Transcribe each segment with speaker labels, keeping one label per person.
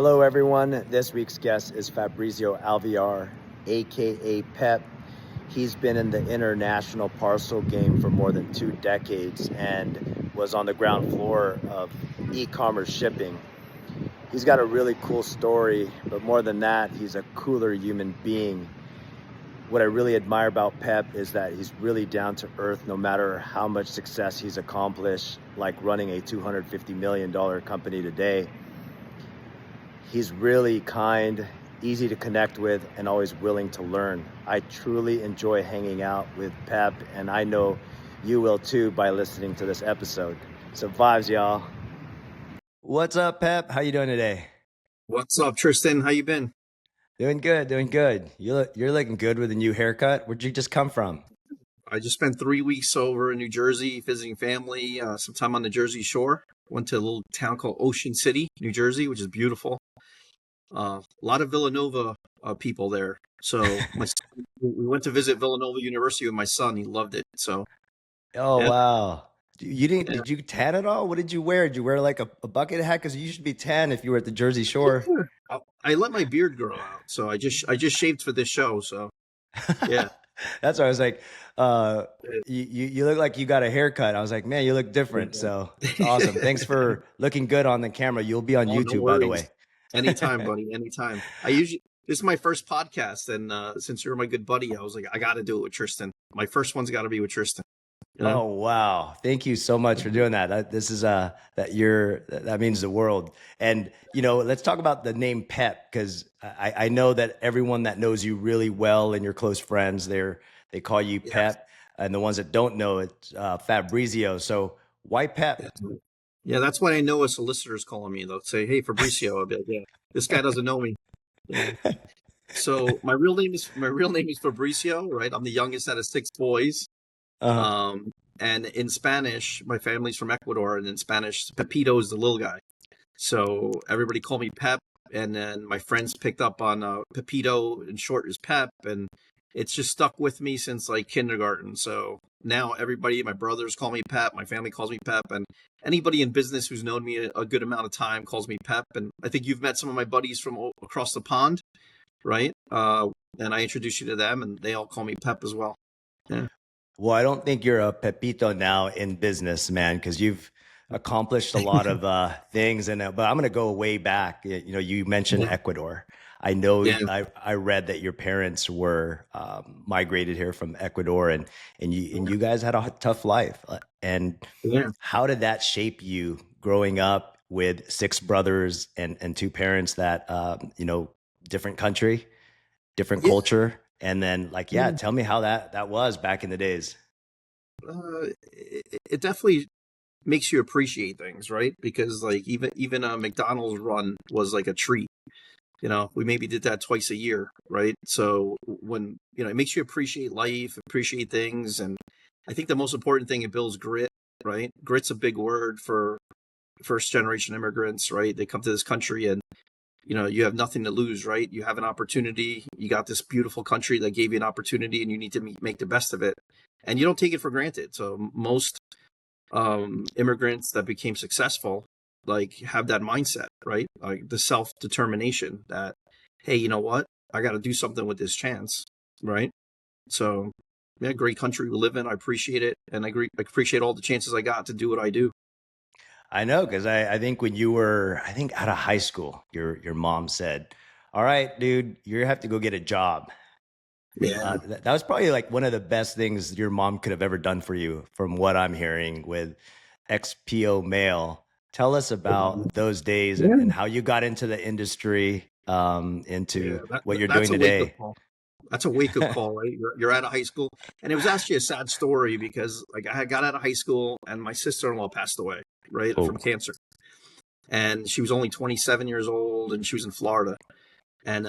Speaker 1: Hello, everyone. This week's guest is Fabrizio Alvear, aka Pep. He's been in the international parcel game for more than 2 decades and was on the ground floor of e-commerce shipping. He's got a really cool story, but more than that, he's a cooler human being. What I really admire about Pep is that he's really down to earth no matter how much success he's accomplished, like running a $250 million company today. He's really kind, easy to connect with, and always willing to learn. I truly enjoy hanging out with Pep, and I know you will too by listening to this episode. So vibes, y'all. What's up, Pep? How you doing today?
Speaker 2: What's up, Tristan? How you been?
Speaker 1: Doing good, doing good. You're looking good with a new haircut. Where'd you just come from?
Speaker 2: I just spent 3 weeks over in New Jersey visiting family, sometime on the Jersey Shore. Went to a little town called Ocean City, New Jersey, which is beautiful. A lot of Villanova people there. So we went to visit Villanova University with my son. He loved it. So
Speaker 1: Oh
Speaker 2: yeah,
Speaker 1: wow. You didn't?
Speaker 2: yeah.
Speaker 1: Did you tan at all? What did you wear? Did you wear like a bucket hat? Because you should be tan if you were at the Jersey Shore.
Speaker 2: I let my beard grow out, so I just shaved for this show. So yeah.
Speaker 1: That's why I was like, you look like you got a haircut. I was like, man, you look different. So it's awesome. Thanks for looking good on the camera. You'll be on
Speaker 2: Oh, no
Speaker 1: YouTube, by the
Speaker 2: worries.
Speaker 1: way.
Speaker 2: Anytime, buddy. Anytime. This is my first podcast, and since you're my good buddy, I was like, I got to do it with Tristan. My first one's got to be with Tristan. You know?
Speaker 1: Oh wow. Thank you so much for doing that. This is that means the world. And let's talk about the name Pep because I know that everyone that knows you really well and your close friends, they call you
Speaker 2: Yes.
Speaker 1: Pep. And the ones that don't know it's Fabrizio. So why Pep?
Speaker 2: Yeah, that's what I know a solicitor's calling me. They'll say, "Hey, Fabrizio." I'll be like, "Yeah, this guy doesn't know me." Yeah. So my real name is Fabrizio, right? I'm the youngest out of six boys.
Speaker 1: Uh,
Speaker 2: Um, and in Spanish, my family's from Ecuador, and in Spanish, Pepito is the little guy. So everybody called me Pep, and then my friends picked up on Pepito, in short is Pep, and it's just stuck with me since like kindergarten. So now everybody, my brothers call me Pep, my family calls me Pep, and anybody in business who's known me a good amount of time calls me Pep. And I think you've met some of my buddies from across the pond, right? And I introduced you to them, and they all call me Pep as well. Yeah.
Speaker 1: well, I don't think you're a Pepito now in business, man, because you've accomplished a lot of things. And but I'm going to go way back. You mentioned
Speaker 2: Yeah.
Speaker 1: Ecuador. I know
Speaker 2: Yeah.
Speaker 1: I read that your parents were migrated here from Ecuador, and you guys had a tough life. And
Speaker 2: Yeah.
Speaker 1: how did that shape you growing up with six brothers and two parents that different country, different
Speaker 2: Yeah.
Speaker 1: culture, and then like yeah,
Speaker 2: Yeah.
Speaker 1: tell me how that was back in the days.
Speaker 2: It definitely makes you appreciate things, right? Because like even a McDonald's run was like a treat. We maybe did that twice a year, right? So when it makes you appreciate life, appreciate things, and I think the most important thing it builds grit, right? Grit's a big word for first generation immigrants, right? They come to this country and you have nothing to lose, right? You have an opportunity. You got this beautiful country that gave you an opportunity, and you need to make the best of it. And you don't take it for granted. So most immigrants that became successful like have that mindset, right? Like the self-determination that, hey, you know what? I got to do something with this chance, right? So, yeah, great country we live in. I appreciate it, and I appreciate all the chances I got to do what I do.
Speaker 1: I know because I think when you were I think out of high school, your mom said, "All right, dude, you have to go get a job."
Speaker 2: Yeah.
Speaker 1: That was probably like one of the best things your mom could have ever done for you, from what I'm hearing with XPO Mail. Tell us about those days and
Speaker 2: Yeah.
Speaker 1: how you got into the industry,
Speaker 2: Yeah.
Speaker 1: into
Speaker 2: That,
Speaker 1: what you're
Speaker 2: that's
Speaker 1: doing
Speaker 2: a wake up
Speaker 1: today.
Speaker 2: call. That's a wake up call, right? You're out of high school, and it was actually a sad story because like I had got out of high school and my sister in law passed away, right,
Speaker 1: Oh,
Speaker 2: from cancer, and she was only 27 years old, and she was in Florida, and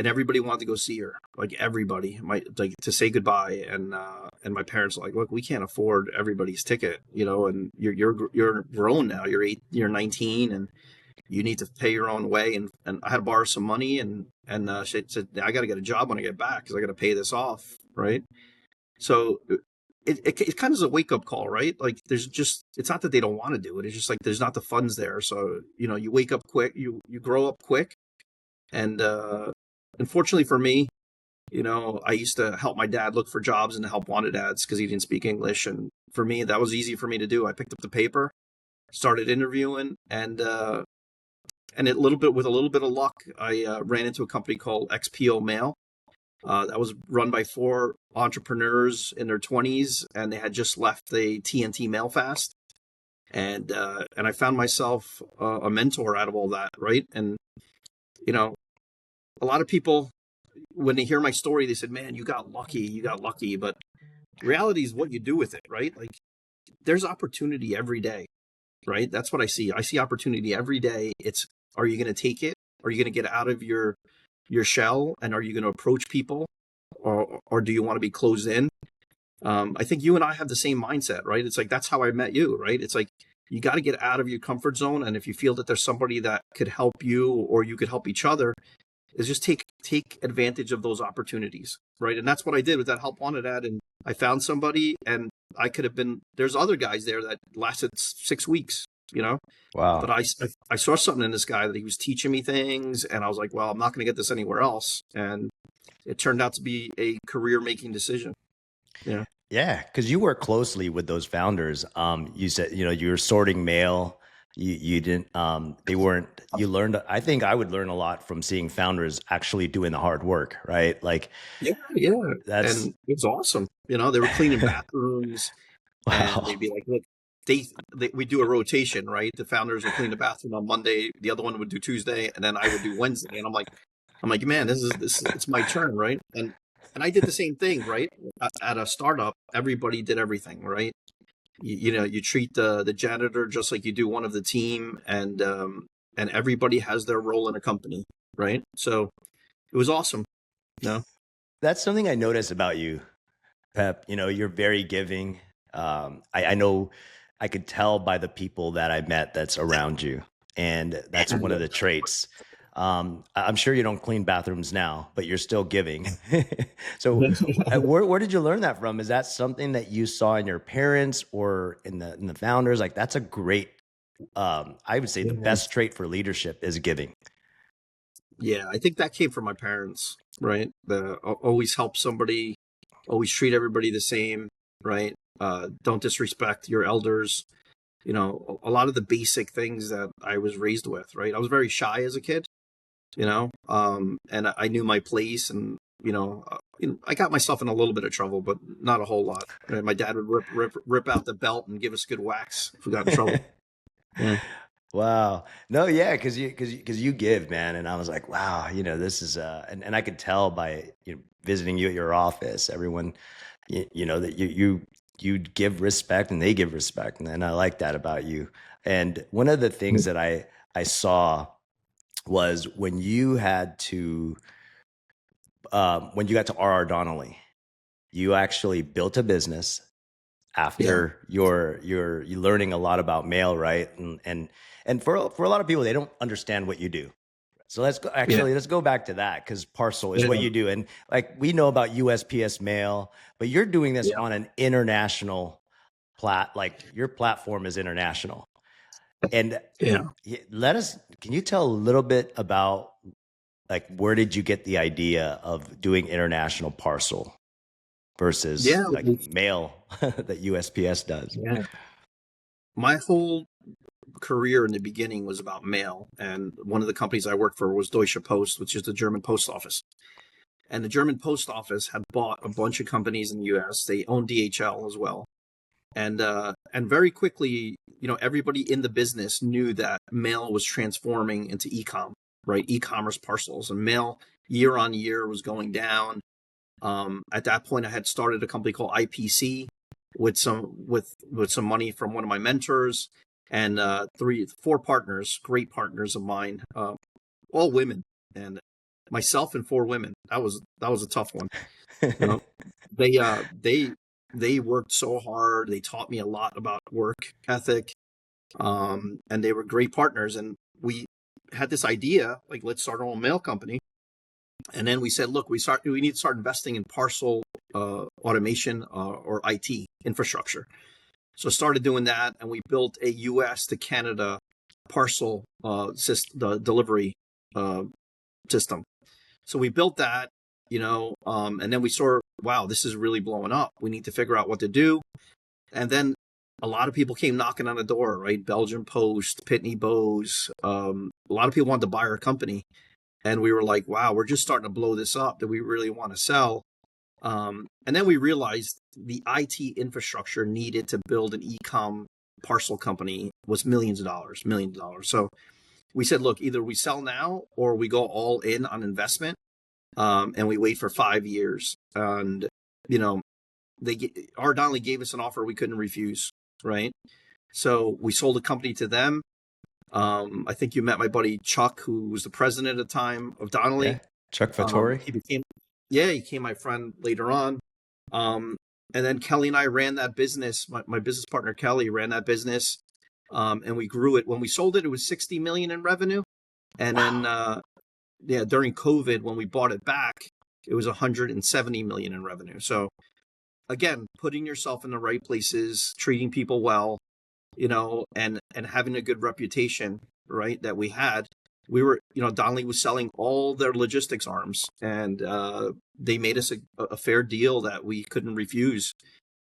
Speaker 2: everybody wanted to go see her, like everybody, like to say goodbye, and my parents were like, look, we can't afford everybody's ticket, and you're grown now, you're 19, and you need to pay your own way, and I had to borrow some money, and she said I got to get a job when I get back because I got to pay this off, right? So it kind of is a wake up call, right? Like it's not that they don't want to do it. It's just like there's not the funds there. So, you wake up quick, you grow up quick. And unfortunately for me, I used to help my dad look for jobs and help wanted ads because he didn't speak English. And for me, that was easy for me to do. I picked up the paper, started interviewing, and with a little bit of luck, I ran into a company called XPO Mail. That was run by 4 entrepreneurs in their 20s, and they had just left the TNT Mail Fast. And I found myself a mentor out of all that, right? And a lot of people, when they hear my story, they said, "Man, you got lucky." But reality is what you do with it, right? Like, there's opportunity every day, right? That's what I see. I see opportunity every day. Are you going to take it? Are you going to get out of your shell, and are you going to approach people, or do you want to be closed in? I think you and I have the same mindset, right? It's like, that's how I met you, right? It's like, you got to get out of your comfort zone. And if you feel that there's somebody that could help you, or you could help each other, is just take advantage of those opportunities, right? And that's what I did with that help wanted ad. And I found somebody, and there's other guys there that lasted 6 weeks,
Speaker 1: Wow.
Speaker 2: but I saw something in this guy that he was teaching me things, and I was like, well, I'm not going to get this anywhere else. And it turned out to be a career making decision. Yeah.
Speaker 1: Yeah, because you work closely with those founders. You said, you were sorting mail. You didn't, they weren't, you learned, I think I would learn a lot from seeing founders actually doing the hard work, right? Like,
Speaker 2: Yeah.
Speaker 1: that's,
Speaker 2: And it was awesome. They were cleaning bathrooms, and they'd
Speaker 1: wow.
Speaker 2: be like, look, we do a rotation, right? The founders would clean the bathroom on Monday, the other one would do Tuesday, and then I would do Wednesday. And I'm like, man, it's my turn, right? And I did the same thing, right? At a startup, everybody did everything, right? You treat the janitor just like you do one of the team, and everybody has their role in a company, right? So it was awesome. No.
Speaker 1: That's something I noticed about you, Pep. You're very giving. I know I could tell by the people that I met that's around you. And that's one of the traits. I'm sure you don't clean bathrooms now, but you're still giving. So where did you learn that from? Is that something that you saw in your parents or in the founders? Like, that's a great, I would say the best trait for leadership is giving.
Speaker 2: Yeah, I think that came from my parents, right? Always help somebody, always treat everybody the same, right? Don't disrespect your elders. A lot of the basic things that I was raised with, right? I was very shy as a kid, and I knew my place, and I got myself in a little bit of trouble, but not a whole lot. Right? My dad would rip out the belt and give us good whacks if we got in trouble. Yeah.
Speaker 1: Wow. No, yeah, because you give, man, and I was like, wow, this is and I could tell by visiting you at your office, everyone, that you give respect and they give respect, and I like that about you. And one of the things that I saw was when you got to R.R. Donnelley, you actually built a business
Speaker 2: Yeah.
Speaker 1: after you're learning a lot about mail, right? And for a lot of people, they don't understand what you do. So let's go back to that, because Parcel is what you do. And like, we know about USPS mail, but you're doing this on an international like your platform is international. And can you tell a little bit about, like, where did you get the idea of doing international parcel versus like mail that USPS does?
Speaker 2: Yeah. My whole career in the beginning was about mail, and one of the companies I worked for was Deutsche Post, which is the German post office. And the German post office had bought a bunch of companies in the US. They owned DHL as well. And very quickly, everybody in the business knew that mail was transforming into e-com, right? E-commerce parcels, and mail year on year was going down. At that point, I had started a company called IPC with some money from one of my mentors, and 4 partners, great partners of mine, all women, and myself and 4 women. That was a tough one. They worked so hard. They taught me a lot about work ethic, and they were great partners. And we had this idea, like, let's start our own mail company. And then we said, look, we need to start investing in parcel automation or IT infrastructure. So started doing that, and we built a U.S. to Canada parcel delivery system. So we built that, and then we saw, wow, this is really blowing up. We need to figure out what to do. And then a lot of people came knocking on the door, right? Belgian Post, Pitney Bowes. A lot of people wanted to buy our company. And we were like, wow, we're just starting to blow this up. Do we really want to sell? And then we realized the IT infrastructure needed to build an e-com parcel company was millions of dollars. So we said, look, either we sell now or we go all in on investment, and we wait for 5 years. And, R. Donnelley gave us an offer we couldn't refuse, right? So we sold the company to them. I think you met my buddy Chuck, who was the president at the time of Donnelley.
Speaker 1: Yeah. Chuck Fattori.
Speaker 2: He became my friend later on. And then Kelly and I ran that business. My business partner, Kelly, ran that business. And we grew it. When we sold it, it was 60 million in revenue. And then, during COVID, when we bought it back, it was 170 million in revenue. So again, putting yourself in the right places, treating people well, and having a good reputation, right? That we had. We were, Donnelley was selling all their logistics arms, and they made us a fair deal that we couldn't refuse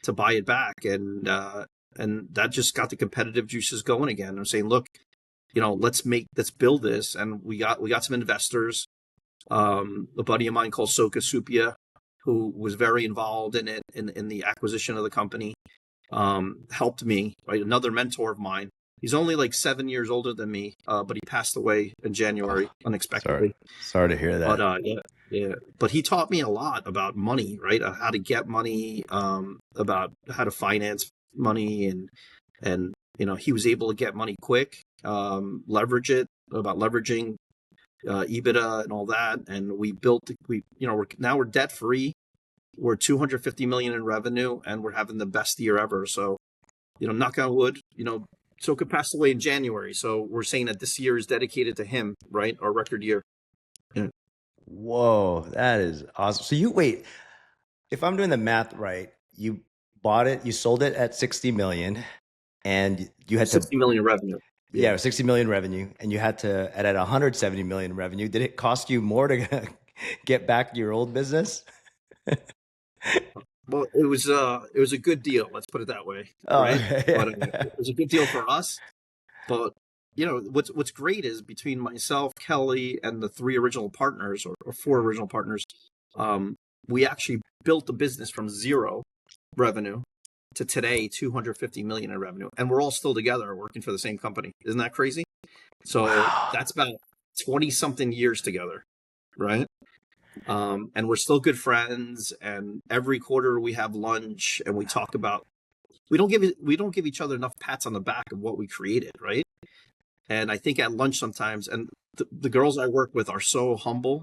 Speaker 2: to buy it back. And that just got the competitive juices going again. I'm saying, look, let's build this. And we got some investors. A buddy of mine called Soka Supia, who was very involved in it, in the acquisition of the company, helped me, right? Another mentor of mine. He's only like 7 years older than me, but he passed away in January unexpectedly.
Speaker 1: Sorry to hear that.
Speaker 2: But yeah. But he taught me a lot about money, right? How to get money, about how to finance money, and he was able to get money quick, leverage it, about leveraging EBITDA and all that. And we're debt free. We're 250 million in revenue, and we're having the best year ever. So, knock on wood, Soka passed away in January. So we're saying that this year is dedicated to him, right? Our record year. Yeah.
Speaker 1: Whoa, that is awesome. So if I'm doing the math right, you bought it, you sold it at 60 million, and you had
Speaker 2: 60 million revenue.
Speaker 1: Yeah, 60 million revenue, and you had to at 170 million revenue. Did it cost you more to get back your old business?
Speaker 2: Well, it was a good deal. Let's put it that way, right?
Speaker 1: Yeah.
Speaker 2: But it was a good deal for us. But what's great is between myself, Kelly, and the three original partners, or four original partners, we actually built the business from zero revenue to today 250 million in revenue, and we're all still together working for the same company. Isn't that crazy? So That's about 20 something years together, right? And we're still good friends, and every quarter we have lunch and we talk about, we don't give each other enough pats on the back of what we created, right? And I think at lunch sometimes, and the girls I work with are so humble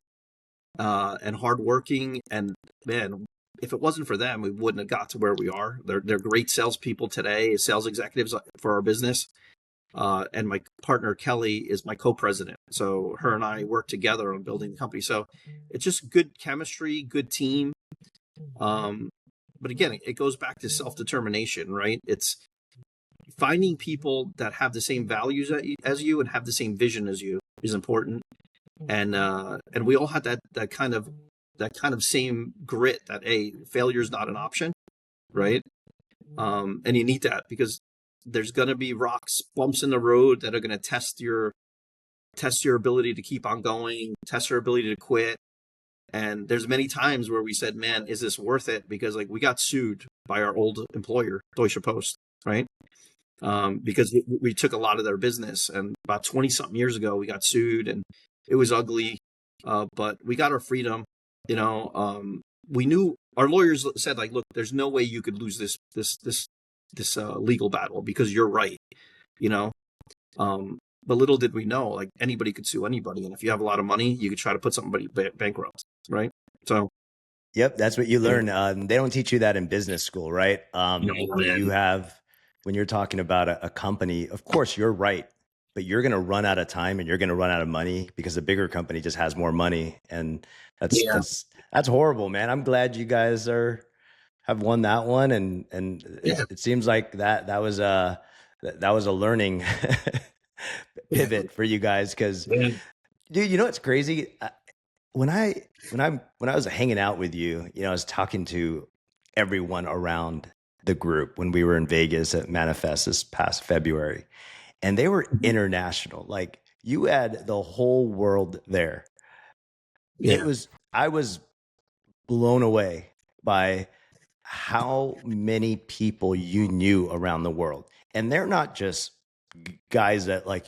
Speaker 2: and hardworking, and man, if it wasn't for them, we wouldn't have got to where we are. They're great salespeople today, sales executives for our business. And my partner, Kelly, is my co-president. So her and I work together on building the company. So it's just good chemistry, good team. But again, it goes back to self-determination, right? It's finding people that have the same values as you and have the same vision as you is important. And we all had that kind of same grit that, hey, failure is not an option, right? And you need that, because there's going to be rocks, bumps in the road that are going to test your ability to keep on going, test your ability to quit. And there's many times where we said, man, is this worth it? Because we got sued by our old employer, Deutsche Post, right? Because we took a lot of their business, and about 20 something years ago, we got sued, and it was ugly. But we got our freedom, we knew, our lawyers said, look, there's no way you could lose this legal battle because you're right, but little did we know, anybody could sue anybody, and if you have a lot of money, you could try to put somebody bankrupt, right? So
Speaker 1: yep, that's what you learn. They don't teach you that in business school, right? When you're talking about a company, of course you're right, but you're going to run out of time and you're going to run out of money because the bigger company just has more money, and that's horrible, man. I'm glad you guys are have won that one, and
Speaker 2: Yeah.
Speaker 1: it seems like that was a learning pivot for you guys because,
Speaker 2: Yeah.
Speaker 1: dude, you know what's crazy? When I was hanging out with you, I was talking to everyone around the group when we were in Vegas at Manifest this past February, and they were international. Like you had the whole world there.
Speaker 2: Yeah.
Speaker 1: I was blown away by how many people you knew around the world. And they're not just guys that like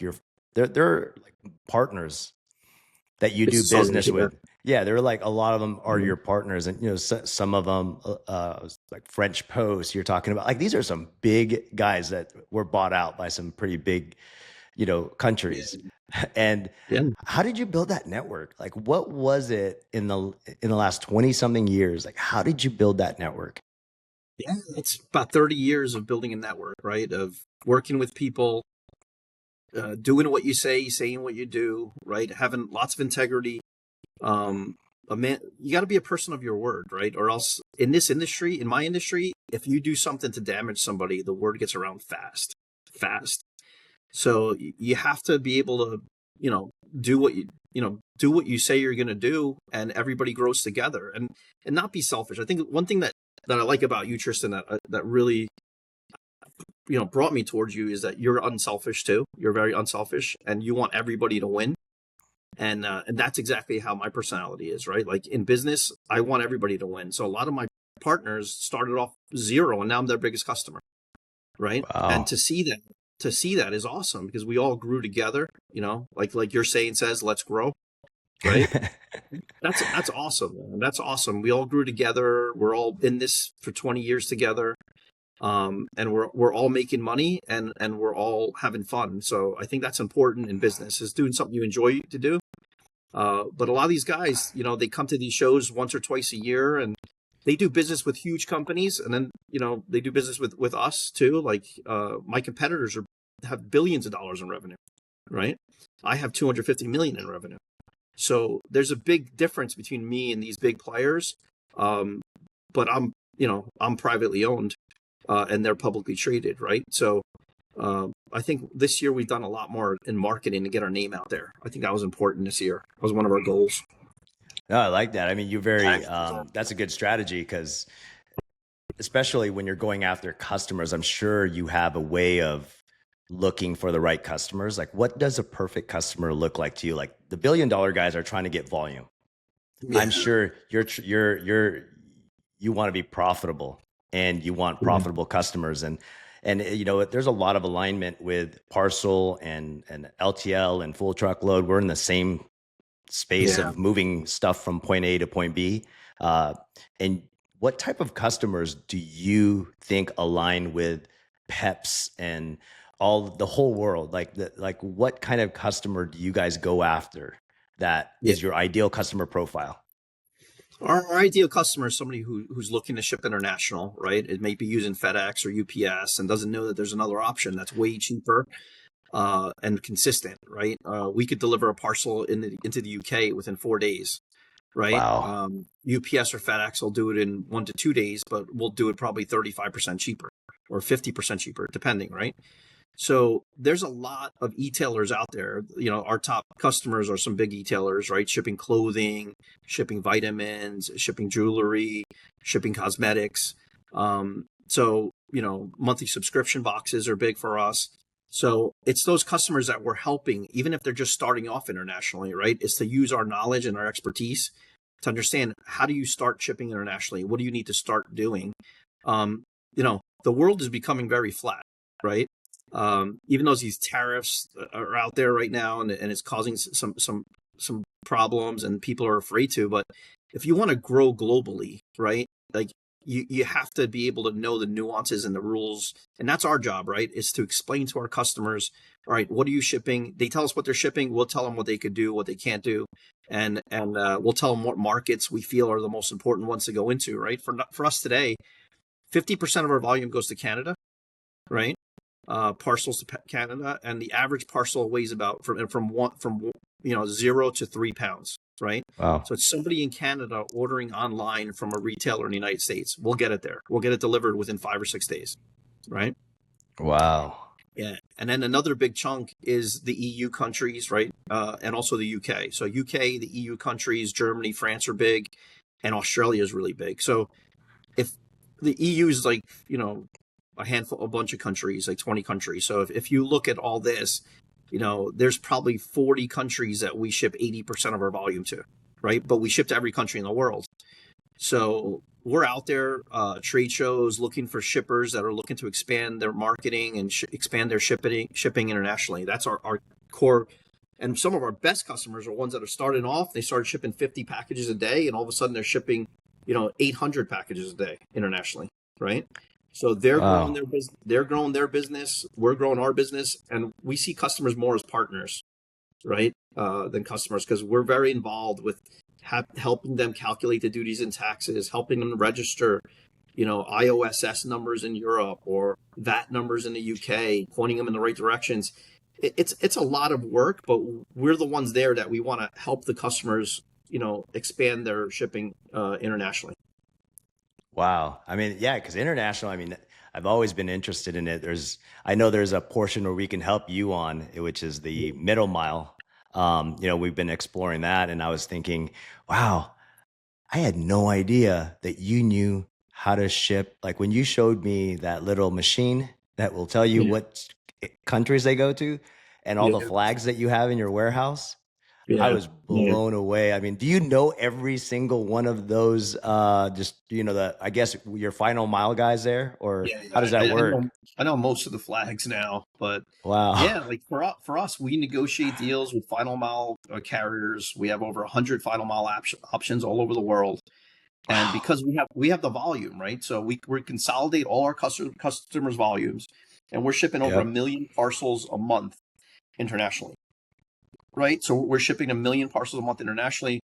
Speaker 1: they're like partners that you do
Speaker 2: Business owners.
Speaker 1: business
Speaker 2: Yeah.
Speaker 1: with. Yeah, they're like a lot of them are
Speaker 2: Mhm.
Speaker 1: your partners, and some of them, like French Post. You're talking about like these are some big guys that were bought out by some pretty big, countries. And
Speaker 2: Yeah.
Speaker 1: how did you build that network? Like, what was it in the last 20 something years? Like, how did you build that network?
Speaker 2: Yeah. It's about 30 years of building a network, right? Of working with people, doing what you say, saying what you do, right? Having lots of integrity. Um, a man, you got to be a person of your word, right? Or else in this industry, in my industry, if you do something to damage somebody, the word gets around fast, fast. So you have to be able to, you know, do what do what you say you're going to do, and everybody grows together, and not be selfish. I think one thing that I like about you, Tristan, that really brought me towards you is that you're unselfish too. You're very unselfish, and you want everybody to win. And that's exactly how my personality is, right? Like in business, I want everybody to win. So a lot of my partners started off zero, and now I'm their biggest customer, right? And
Speaker 1: Wow.
Speaker 2: to see that is awesome because we all grew together. Like your saying says, "Let's grow," right? That's awesome, man. That's awesome. We all grew together. We're all in this for 20 years together, and we're all making money, and we're all having fun. So I think that's important in business, is doing something you enjoy to do. But a lot of these guys, they come to these shows once or twice a year, and they do business with huge companies, and then they do business with us too. Like my competitors have billions of dollars in revenue, right? I have 250 million in revenue. So there's a big difference between me and these big players. Um, but I'm privately owned, and they're publicly traded, right? So I think this year we've done a lot more in marketing to get our name out there. I think that was important this year. That was one of our goals.
Speaker 1: No, I like that. I mean, that's a good strategy because especially when you're going after customers, I'm sure you have a way of looking for the right customers. Like, what does a perfect customer look like to you? Like the $1 billion guys are trying to get volume. I'm
Speaker 2: Yeah.
Speaker 1: sure you want to be profitable and you want profitable customers, and there's a lot of alignment with Parcel and LTL and full truckload. We're in the same space
Speaker 2: Yeah.
Speaker 1: of moving stuff from point A to point B. Uh, and what type of customers do you think align with Peps and the whole world? Like what kind of customer do you guys go after that
Speaker 2: Yeah.
Speaker 1: is your ideal customer profile?
Speaker 2: Our ideal customer is somebody who's looking to ship international, right? It may be using FedEx or UPS and doesn't know that there's another option that's way cheaper, and consistent, right? We could deliver a parcel into the UK within 4 days, right?
Speaker 1: Wow.
Speaker 2: UPS or FedEx will do it in 1 to 2 days, but we'll do it probably 35% cheaper or 50% cheaper, depending, right? So there's a lot of e-tailers out there. Our top customers are some big e-tailers, right? Shipping clothing, shipping vitamins, shipping jewelry, shipping cosmetics. So, monthly subscription boxes are big for us. So it's those customers that we're helping, even if they're just starting off internationally, right? It's to use our knowledge and our expertise to understand, how do you start shipping internationally? What do you need to start doing? The world is becoming very flat, right? Even though these tariffs are out there right now, and it's causing some problems, and people are afraid to. But if you want to grow globally, right, like you have to be able to know the nuances and the rules, and that's our job, right? Is to explain to our customers, all right, what are you shipping? They tell us what they're shipping. We'll tell them what they could do, what they can't do, and we'll tell them what markets we feel are the most important ones to go into, right? For us today, 50% of our volume goes to Canada, right? parcels to Canada, and the average parcel weighs about from 0 to 3 pounds, right?
Speaker 1: Wow.
Speaker 2: So it's somebody in Canada ordering online from a retailer in the United States. We'll get it there. We'll get it delivered within 5 or 6 days, right?
Speaker 1: Wow.
Speaker 2: Yeah, and then another big chunk is the EU countries, right? And also the UK. So UK, the EU countries, Germany, France are big, and Australia is really big. So if the EU is like, a bunch of countries, like 20 countries. So if you look at all this, there's probably 40 countries that we ship 80% of our volume to, right? But we ship to every country in the world. So we're out there, trade shows, looking for shippers that are looking to expand their marketing and expand their shipping internationally. That's our core. And some of our best customers are ones that are starting off. They started shipping 50 packages a day, and all of a sudden they're shipping, 800 packages a day internationally, right? So they're growing
Speaker 1: Wow.
Speaker 2: their business. They're growing their business. We're growing our business, and we see customers more as partners, right, than customers, because we're very involved with helping them calculate the duties and taxes, helping them register, IOSS numbers in Europe or VAT numbers in the UK, pointing them in the right directions. It's a lot of work, but we're the ones there that we want to help the customers, expand their shipping internationally.
Speaker 1: Wow. I mean, yeah, because international, I mean, I've always been interested in it. I know there's a portion where we can help you on, which is the middle mile. We've been exploring that, and I was thinking, wow, I had no idea that you knew how to ship. Like when you showed me that little machine that will tell you
Speaker 2: Yeah,
Speaker 1: what countries they go to and all the
Speaker 2: yeah,
Speaker 1: flags that you have in your warehouse, I
Speaker 2: yeah,
Speaker 1: was
Speaker 2: yeah,
Speaker 1: blown away. I mean, do you know every single one of those? Just I guess your final mile guys there, or
Speaker 2: yeah.
Speaker 1: how does
Speaker 2: I,
Speaker 1: that
Speaker 2: I
Speaker 1: work?
Speaker 2: know, I know most of the flags now, but
Speaker 1: Wow.
Speaker 2: yeah, like for us, we negotiate deals with final mile carriers. We have over 100 final mile options all over the world, and
Speaker 1: Wow.
Speaker 2: because we have the volume, right? So we consolidate all our customers' volumes, and we're shipping over a
Speaker 1: Yep.
Speaker 2: million parcels a month internationally, right? So we're shipping 1 million parcels a month internationally.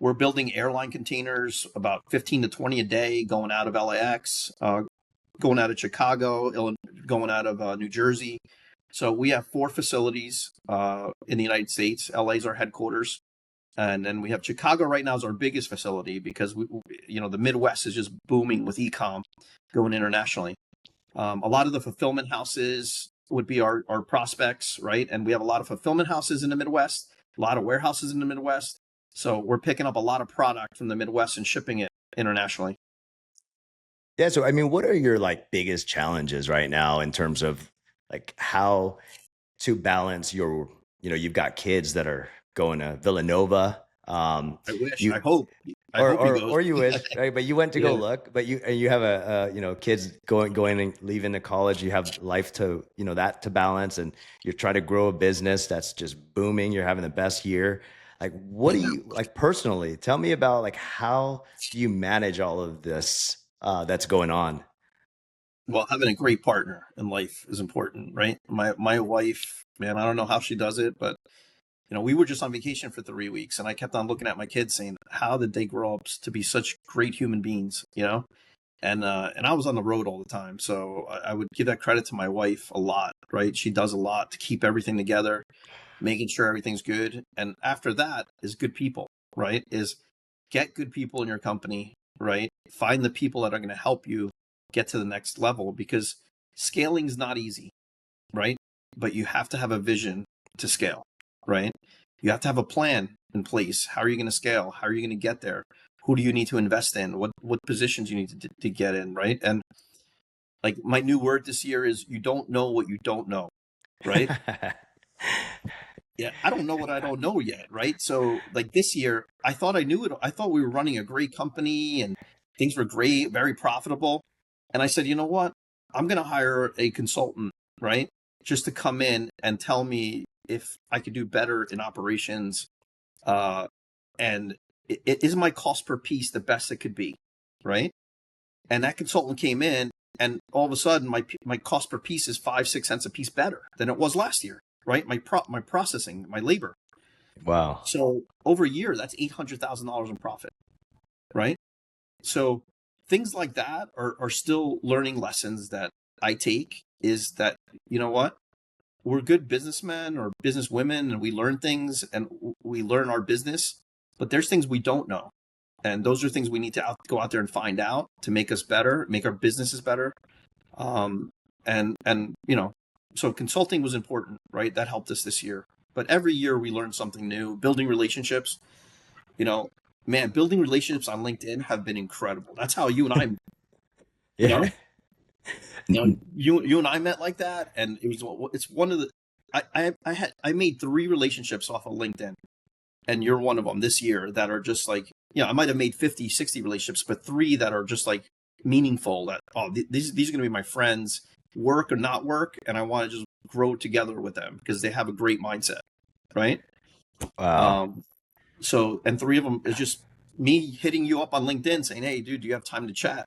Speaker 2: We're building airline containers, about 15 to 20 a day, going out of LAX, going out of Chicago, going out of New Jersey. So we have 4 facilities in the United States. LA is our headquarters. And then we have Chicago right now is our biggest facility because the Midwest is just booming with e-com going internationally. A lot of the fulfillment houses would be our prospects, right? And we have a lot of fulfillment houses in the Midwest, a lot of warehouses in the Midwest. So we're picking up a lot of product from the Midwest and shipping it internationally.
Speaker 1: Yeah. So, I mean, what are your like biggest challenges right now in terms of like how to balance you've got kids that are going to Villanova.
Speaker 2: I wish,
Speaker 1: You
Speaker 2: I hope he goes.
Speaker 1: or you wish, right? But you went to go
Speaker 2: Yeah.
Speaker 1: look, but you have kids going and leaving to college. You have life to that to balance, and you're trying to grow a business that's just booming. You're having the best year. Like, what do
Speaker 2: Yeah.
Speaker 1: you like personally? Tell me about like how do you manage all of this that's going on?
Speaker 2: Well, having a great partner in life is important, right? My wife, man, I don't know how she does it, but we were just on vacation for 3 weeks, and I kept on looking at my kids, saying, "How did they grow up to be such great human beings?" And I was on the road all the time, so I would give that credit to my wife a lot, right? She does a lot to keep everything together, making sure everything's good. And after that is good people, right? Is get good people in your company, right? Find the people that are going to help you get to the next level, because scaling is not easy, right? But you have to have a vision to scale, right? You have to have a plan in place. How are you going to scale? How are you going to get there? Who do you need to invest in? What positions you need to get in, right? And like my new word this year is you don't know what you don't know, right? Yeah, I don't know what I don't know yet, right? So like this year, I thought I knew it. I thought we were running a great company and things were great, very profitable. And I said, you know what? I'm going to hire a consultant, right? Just to come in and tell me if I could do better in operations. And is my cost per piece the best it could be, right? And that consultant came in, and all of a sudden, my cost per piece is 5, 6 cents a piece better than it was last year, right? My processing, my labor.
Speaker 1: Wow.
Speaker 2: So over a year, that's $800,000 in profit, right? So things like that are still learning lessons that I take is that, you know what? We're good businessmen or businesswomen, and we learn things and we learn our business, but there's things we don't know. And those are things we need to go out there and find out to make us better, make our businesses better. Um, and so consulting was important, right? That helped us this year. But every year we learn something new. Building relationships, you know, man, building relationships on LinkedIn have been incredible. That's how you and I, you
Speaker 1: Yeah.
Speaker 2: know, you and I met like that, and it's one of the I made 3 relationships off of LinkedIn, and you're one of them this year that are just like, I might have made 50, 60 relationships, but 3 that are just like meaningful. That these are going to be my friends, work or not work, and I want to just grow together with them because they have a great mindset, right?
Speaker 1: Wow.
Speaker 2: Um, so and 3 of them is just me hitting you up on LinkedIn saying, "Hey, dude, do you have time to chat?"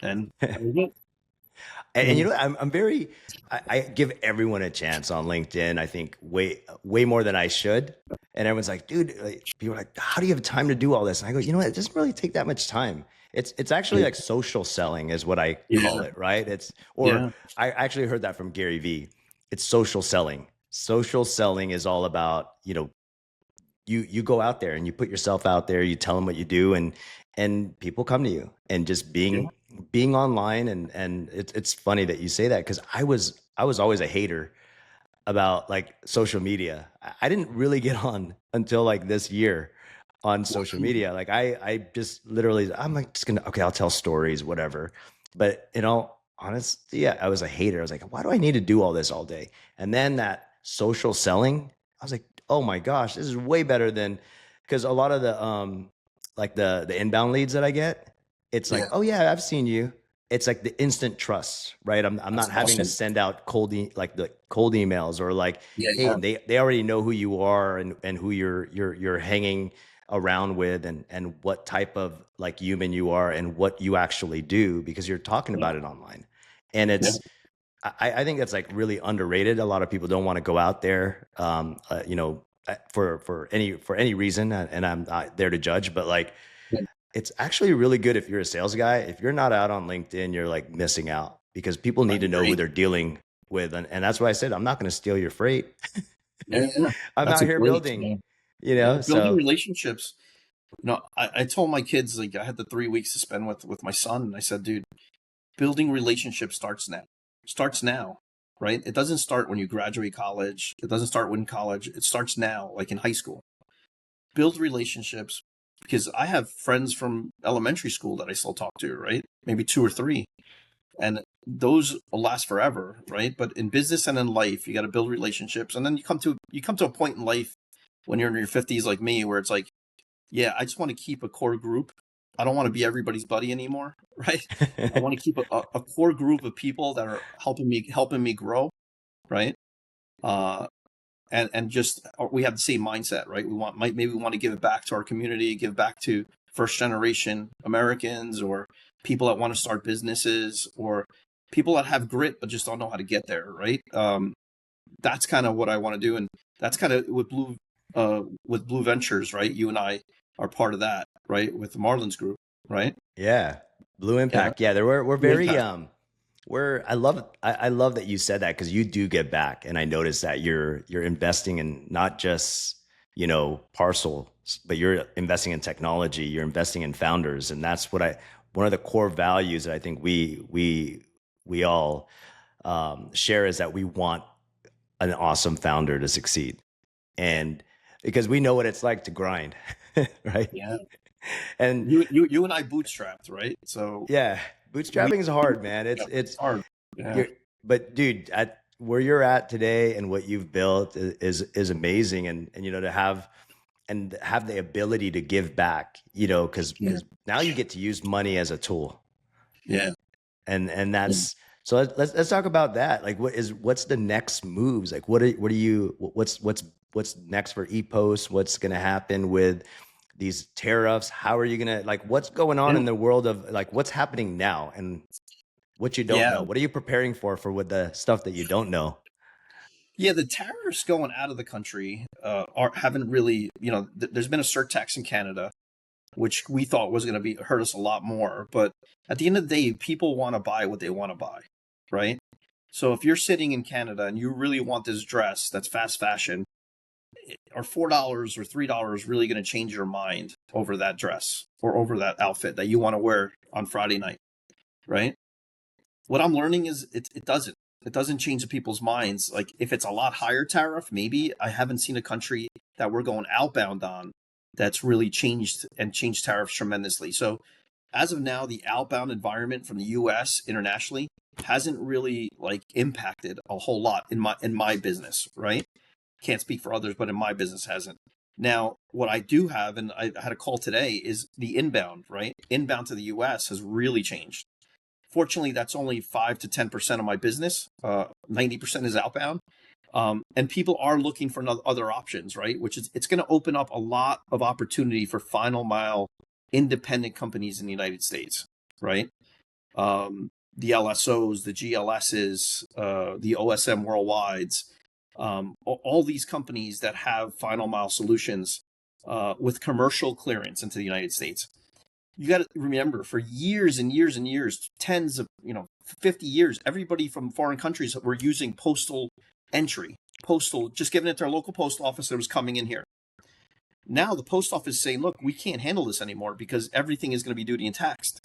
Speaker 2: And that was it.
Speaker 1: And you know, I'm very, I give everyone a chance on LinkedIn. I think way more than I should. And everyone's like, dude, like, people are like, how do you have time to do all this? And I go, you know what? It doesn't really take that much time. It's actually like social selling is what I call
Speaker 2: Yeah,
Speaker 1: it, right? Or
Speaker 2: yeah,
Speaker 1: I actually heard that from Gary Vee. It's social selling. Social selling is all about, you go out there and you put yourself out there, you tell them what you do, and people come to you, and just
Speaker 2: yeah,
Speaker 1: being online. And it's funny that you say that, because I was always a hater about like social media. I didn't really get on until like this year on social media. Like I just literally, I'm like, just gonna, okay, I'll tell stories, whatever. But in all honesty, yeah, I was a hater. I was like, why do I need to do all this all day? And then that social selling, I was like, oh my gosh, this is way better than, because a lot of the like the inbound leads that I get, it's like,
Speaker 2: yeah.
Speaker 1: oh yeah, I've seen you. It's like the instant trust, right? I'm
Speaker 2: That's
Speaker 1: not having to
Speaker 2: awesome.
Speaker 1: send out like the cold emails, or like,
Speaker 2: Yeah,
Speaker 1: hey,
Speaker 2: yeah,
Speaker 1: they already know who you are, and who you're hanging around with, and what type of like human you are, and what you actually do, because you're talking
Speaker 2: yeah,
Speaker 1: about it online. And
Speaker 2: yeah,
Speaker 1: I think that's like really underrated. A lot of people don't want to go out there, for any reason, and I'm not there to judge, but like,
Speaker 2: yeah.
Speaker 1: it's actually really good if you're a sales guy. If you're not out on LinkedIn, you're like missing out, because people
Speaker 2: I
Speaker 1: need to know who
Speaker 2: agree.
Speaker 1: they're dealing with. And that's why I said, I'm not going to steal your freight.
Speaker 2: Yeah, yeah.
Speaker 1: I'm
Speaker 2: That's
Speaker 1: out
Speaker 2: a
Speaker 1: here
Speaker 2: great,
Speaker 1: building,
Speaker 2: yeah, building
Speaker 1: so
Speaker 2: relationships. I told my kids, like, I had the 3 weeks to spend with my son, and I said, dude, building relationships starts now. Starts now, right? It doesn't start when you graduate college. It doesn't start when college. It starts now, like in high school. Build relationships, because I have friends from elementary school that I still talk to, right? Maybe 2 or 3, and those will last forever, right? But in business and in life, you got to build relationships, and then you come to a point in life when you're in your 50s, like me, where it's like, yeah, I just want to keep a core group. I don't want to be everybody's buddy anymore, right? I want to keep a core group of people that are helping me grow, right? Uh, and just we have the same mindset, right? Maybe we want to give it back to our community, give back to first generation Americans, or people that want to start businesses, or people that have grit but just don't know how to get there, right? That's kind of what I want to do, and that's kind of with Blue Ventures, right? You and I are part of that, right? With the Marlins Group, right?
Speaker 1: yeah, Blue
Speaker 2: Yeah,
Speaker 1: Impact. Yeah, we're
Speaker 2: Blue
Speaker 1: very
Speaker 2: Impact.
Speaker 1: I love that you said that, because you do give back, and I noticed that you're investing in not just, parcel, but you're investing in technology, you're investing in founders. And that's what I one of the core values that I think we all share, is that we want an awesome founder to succeed. And because we know what it's like to grind, right?
Speaker 2: Yeah,
Speaker 1: And
Speaker 2: you and I bootstrapped, right? So
Speaker 1: yeah,
Speaker 2: we,
Speaker 1: bootstrapping is hard, man.
Speaker 2: yeah,
Speaker 1: It's
Speaker 2: it's hard. Yeah,
Speaker 1: you're, but dude, at where you're at today and what you've built is amazing. And to have the ability to give back, because
Speaker 2: yeah,
Speaker 1: now you get to use money as a tool.
Speaker 2: yeah.
Speaker 1: And
Speaker 2: Yeah.
Speaker 1: that's, so let's talk about that. Like, what's the next moves? Like, what's next for EPOS? What's going to happen with these tariffs? How are you going to, like, what's going on
Speaker 2: Yeah.
Speaker 1: in the world of, like, what's happening now, and what you don't
Speaker 2: Yeah.
Speaker 1: know? What are you preparing for with the stuff that you don't know?
Speaker 2: Yeah, the tariffs going out of the country haven't really, there's been a surtax in Canada, which we thought was going to be hurt us a lot more. But at the end of the day, people want to buy what they want to buy, right? So if you're sitting in Canada and you really want this dress that's fast fashion, are $4 or $3 really going to change your mind over that dress or over that outfit that you want to wear on Friday night, right? What I'm learning is it doesn't. It doesn't change the people's minds. Like if it's a lot higher tariff, maybe I haven't seen a country that we're going outbound on that's really changed and changed tariffs tremendously. So as of now, the outbound environment from the US internationally hasn't really like impacted a whole lot in my business, right? Can't speak for others, but in my business hasn't. Now, what I do have, and I had a call today, is the inbound, right? Inbound to the US has really changed. Fortunately, that's only 5 to 10% of my business. 90% is outbound. And people are looking for other options, right? Which is, it's going to open up a lot of opportunity for final mile independent companies in the United States, right? The LSOs, the GLSs, the OSM Worldwides, all these companies that have final mile solutions with commercial clearance into the United States. You got to remember, for years and years and years, tens of, 50 years, everybody from foreign countries were using postal entry, just giving it to our local post office that was coming in here. Now the post office is saying, look, we can't handle this anymore because everything is going to be duty and taxed.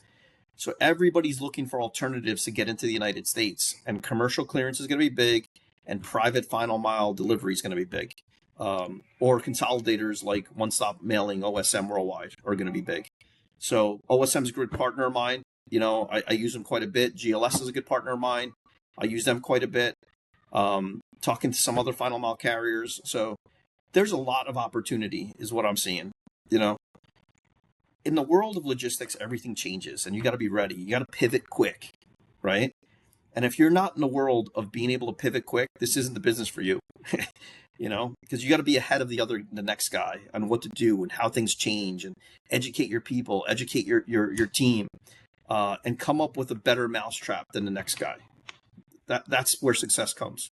Speaker 2: So everybody's looking for alternatives to get into the United States, and commercial clearance is going to be big, and private final mile delivery is going to be big. Or consolidators like One Stop Mailing, OSM Worldwide, are going to be big. So OSM is a good partner of mine. I use them quite a bit. GLS is a good partner of mine. I use them quite a bit. Talking to some other final mile carriers. So there's a lot of opportunity is what I'm seeing. In the world of logistics, everything changes and you got to be ready. You got to pivot quick, right? And if you're not in the world of being able to pivot quick, this isn't the business for you. Because you got to be ahead of the next guy on what to do and how things change, and educate your people, educate your team, and come up with a better mousetrap than the next guy. That's where success comes.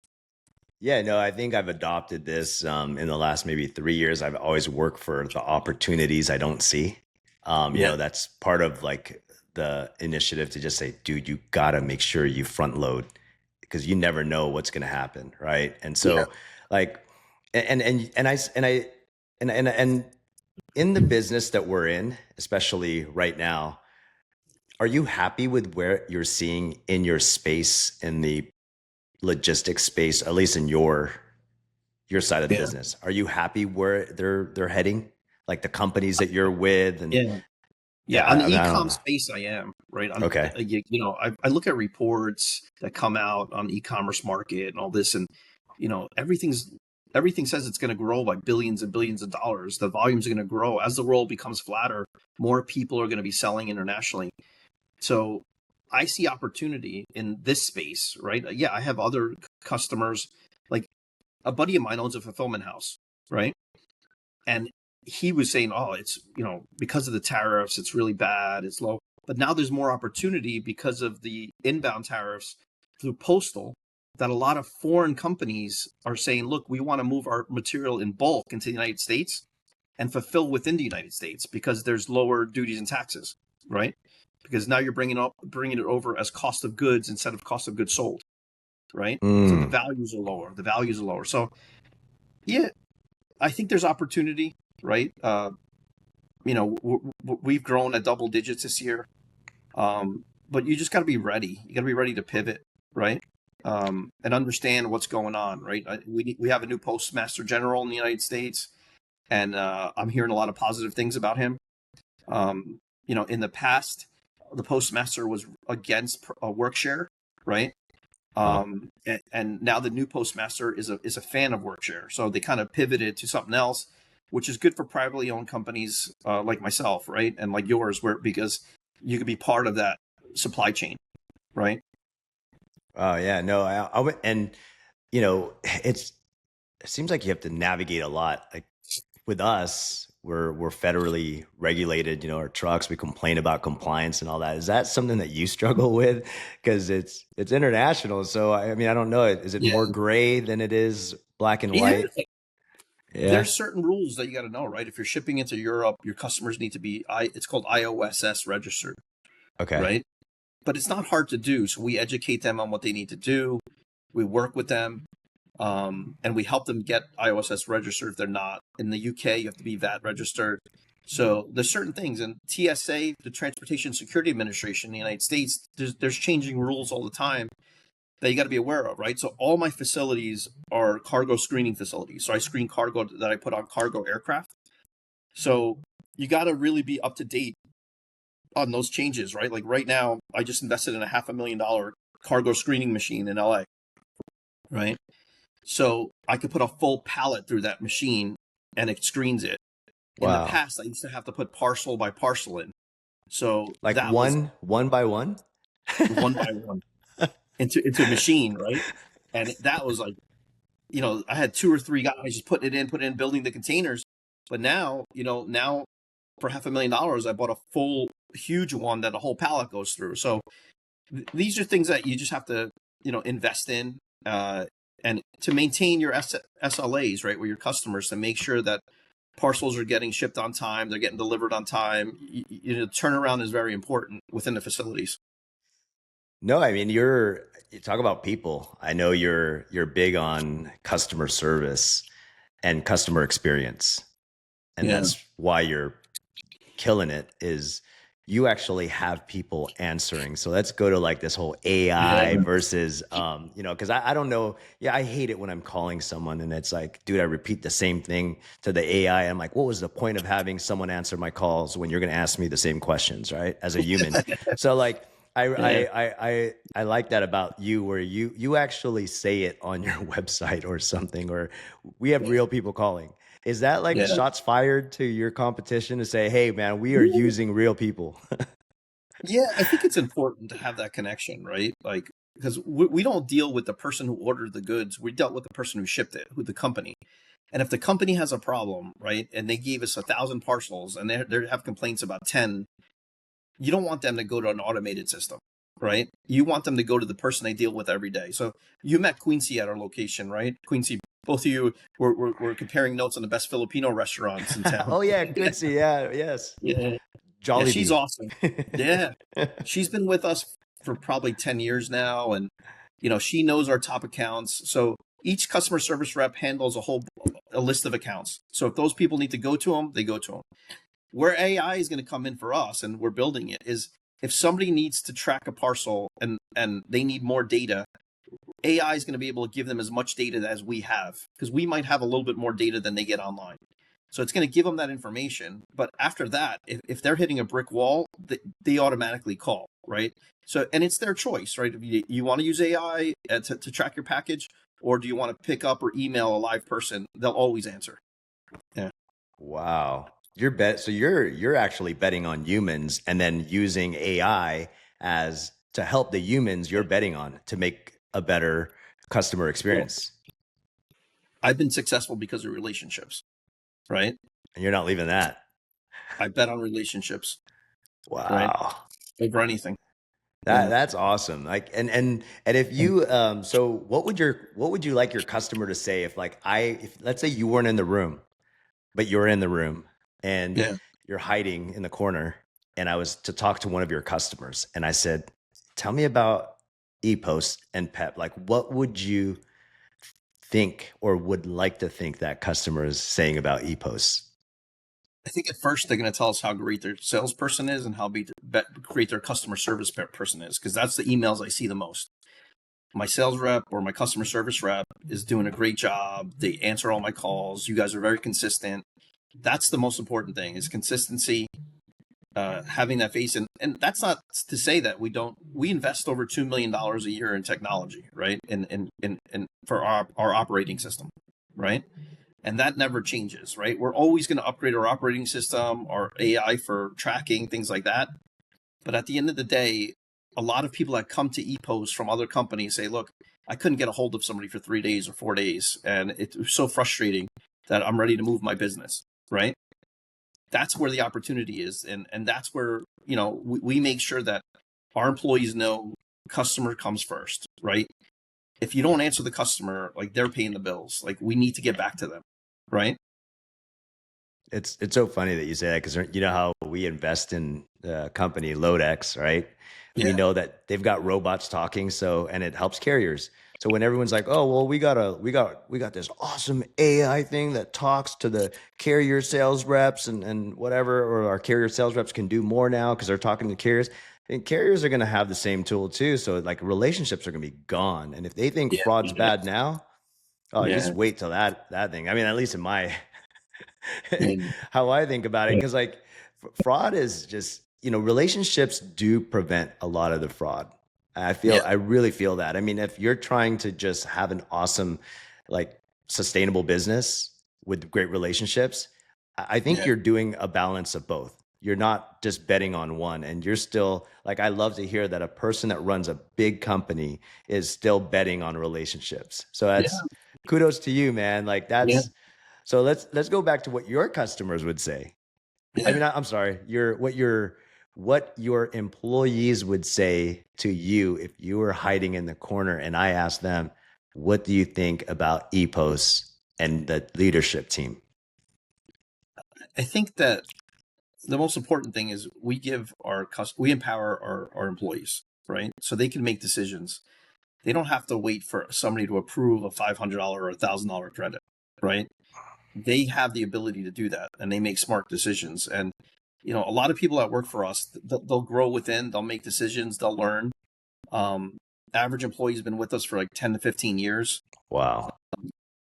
Speaker 1: Yeah, no, I think I've adopted this in the last maybe 3 years. I've always worked for the opportunities I don't see.
Speaker 2: Yeah.
Speaker 1: That's part of like the initiative to just say, dude, you gotta make sure you front load because you never know what's gonna happen, right? And
Speaker 2: Yeah.
Speaker 1: so, like, and in the business that we're in, especially right now, are you happy with where you're seeing in your space in the logistics space, at least in your side of the
Speaker 2: Yeah.
Speaker 1: business? Are you happy where they're heading? Like the companies that you're with, and
Speaker 2: Yeah. Yeah, on the
Speaker 1: I mean, I don't
Speaker 2: e-com
Speaker 1: know.
Speaker 2: space, I am right.
Speaker 1: Okay.
Speaker 2: I look at reports that come out on e-commerce market and all this, and everything says it's going to grow by billions and billions of dollars. The volumes are going to grow as the world becomes flatter. More people are going to be selling internationally. So I see opportunity in this space, right? Yeah, I have other customers. Like a buddy of mine owns a fulfillment house, right? And he was saying, oh, it's, because of the tariffs, it's really bad, it's low. But now there's more opportunity because of the inbound tariffs through postal, that a lot of foreign companies are saying, look, we want to move our material in bulk into the United States and fulfill within the United States because there's lower duties and taxes, right? Because now you're bringing it over as cost of goods instead of cost of goods sold, right? So the
Speaker 1: Mm.
Speaker 2: values are lower. The values are lower. So yeah, I think there's opportunity, right? We've grown at double digits this year, but you just got to be ready. You got to be ready to pivot, right? And understand what's going on, right? We have a new postmaster general in the United States, and I'm hearing a lot of positive things about him. In the past, the postmaster was against a work share, right?
Speaker 1: Oh.
Speaker 2: And now the new postmaster is a fan of work share, so they kind of pivoted to something else, which is good for privately owned companies like myself, right, and like yours, because you could be part of that supply chain, right?
Speaker 1: Oh yeah, no, and it seems like you have to navigate a lot. Like with us, we're federally regulated. Our trucks, we complain about compliance and all that. Is that something that you struggle with? Because it's international. So I mean, I don't know. Is it
Speaker 2: Yeah,
Speaker 1: more gray than it is black and
Speaker 2: yeah.
Speaker 1: white? Yeah.
Speaker 2: There's certain rules that you got to know, right? If you're shipping into Europe, your customers need to be it's called IOSS registered,
Speaker 1: Okay.
Speaker 2: right? but it's not hard to do. So we educate them on what they need to do. We work with them, and we help them get IOSS registered if they're not. In the UK, you have to be VAT registered. So there's certain things. And TSA, the Transportation Security Administration in the United States, there's changing rules all the time that you got to be aware of, right? So all my facilities are cargo screening facilities. So I screen cargo that I put on cargo aircraft. So you got to really be up to date on those changes, right? Like right now, I just invested in a $500,000 cargo screening machine in LA, right? So I could put a full pallet through that machine and it screens it. In the past, I used to have to put parcel by parcel in. So
Speaker 1: Like
Speaker 2: that was
Speaker 1: one by one?
Speaker 2: one by one into a machine, right? And that was like, I had 2 or 3 guys just putting it in, building the containers. But now, now for $500,000, I bought a full, huge one that a whole pallet goes through. So these are things that you just have to, invest in, and to maintain your SLAs, right, with your customers, to make sure that parcels are getting shipped on time, they're getting delivered on time. Turnaround is very important within the facilities.
Speaker 1: No, I mean you talk about people. I know you're big on customer service and customer experience. And
Speaker 2: Yeah.
Speaker 1: that's why you're killing it, is you actually have people answering. So let's go to like this whole AI versus, because I don't know. Yeah, I hate it when I'm calling someone and it's like, dude, I repeat the same thing to the AI. I'm like, what was the point of having someone answer my calls when you're going to ask me the same questions, right? As a human. So like, I like that about you, where you actually say it on your website or something, or we have real people calling. Is that like shots fired to your competition to say, hey, man, we are using real people?
Speaker 2: Yeah, I think it's important to have that connection, right? Like, because we don't deal with the person who ordered the goods. We dealt with the person who shipped it, who the company. And if the company has a problem, right, and they gave us 1,000 parcels and they have complaints about 10, you don't want them to go to an automated system, right? You want them to go to the person they deal with every day. So you met Quincy at our location, right? Quincy, both of you were comparing notes on the best Filipino restaurants in town.
Speaker 1: Oh, yeah, Quincy. Yeah, yes.
Speaker 2: Yeah. Yeah, she's
Speaker 1: Jollibee.
Speaker 2: awesome. Yeah. She's been with us for probably 10 years now. And, she knows our top accounts. So each customer service rep handles a list of accounts. So if those people need to go to them, they go to them. Where AI is going to come in for us, and we're building it, is if somebody needs to track a parcel and they need more data, AI is going to be able to give them as much data as we have, because we might have a little bit more data than they get online. So it's going to give them that information. But after that, if they're hitting a brick wall, they automatically call, right? So, and it's their choice, right? If you want to use AI to track your package, or do you want to pick up or email a live person, they'll always answer. Yeah.
Speaker 1: Wow. So you're actually betting on humans and then using AI as to help the humans you're betting on to make a better customer experience.
Speaker 2: I've been successful because of relationships, right?
Speaker 1: And you're not leaving that.
Speaker 2: I bet on relationships.
Speaker 1: Wow.
Speaker 2: Right? Over anything.
Speaker 1: That's awesome. Like, and if you, so what would you like your customer to say if let's say you weren't in the room, but you're in the room and you're hiding in the corner, and I was to talk to one of your customers and I said, tell me about ePost and PEP. Like, what would you think or would like to think that customer is saying about ePost?
Speaker 2: I think at first they're going to tell us how great their salesperson is and how great their customer service person is, because that's the emails I see the most. My sales rep or my customer service rep is doing a great job. They answer all my calls. You guys are very consistent. That's the most important thing, is consistency, having that face. And that's not to say that we invest over $2 million a year in technology, right? In for our operating system, right? And that never changes, right? We're always going to upgrade our operating system, our AI for tracking, things like that. But at the end of the day, a lot of people that come to ePost from other companies say, look, I couldn't get a hold of somebody for 3 days or 4 days, and it was so frustrating that I'm ready to move my business, right? That's where the opportunity is. And that's where, we make sure that our employees know customer comes first, right? If you don't answer the customer, like, they're paying the bills, like, we need to get back to them, right?
Speaker 1: It's so funny that you say that, because you know how we invest in the company Lodex, right? We
Speaker 2: Yeah,
Speaker 1: know that they've got robots talking, so and it helps carriers. So when everyone's like, "Oh, well, we got this awesome AI thing that talks to the carrier sales reps and whatever, or our carrier sales reps can do more now because they're talking to carriers." And carriers are going to have the same tool too. So like relationships are going to be gone. And if they think
Speaker 2: yeah,
Speaker 1: fraud's bad now, oh,
Speaker 2: yeah,
Speaker 1: just wait till that thing. I mean, at least in my
Speaker 2: yeah,
Speaker 1: how I think about it, because like fraud is just, relationships do prevent a lot of the fraud.
Speaker 2: yeah,
Speaker 1: I really feel that. I mean, if you're trying to just have an awesome, like sustainable business with great relationships, I think
Speaker 2: yeah,
Speaker 1: you're doing a balance of both. You're not just betting on one, and you're still like, I love to hear that a person that runs a big company is still betting on relationships. So
Speaker 2: yeah,
Speaker 1: that's kudos to you, man. Like
Speaker 2: yeah,
Speaker 1: that's so let's go back to what your customers would say. I
Speaker 2: yeah.
Speaker 1: mean, I'm sorry, what your employees would say to you if you were hiding in the corner and I asked them, what do you think about EPOS and the leadership team?
Speaker 2: I think that the most important thing is we empower our employees, right? So they can make decisions. They don't have to wait for somebody to approve a $500 or $1,000 credit, right? They have the ability to do that, and they make smart decisions. And a lot of people that work for us, they'll grow within, they'll make decisions, they'll learn. Um, Average employee's been with us for like 10 to 15 years.
Speaker 1: Wow.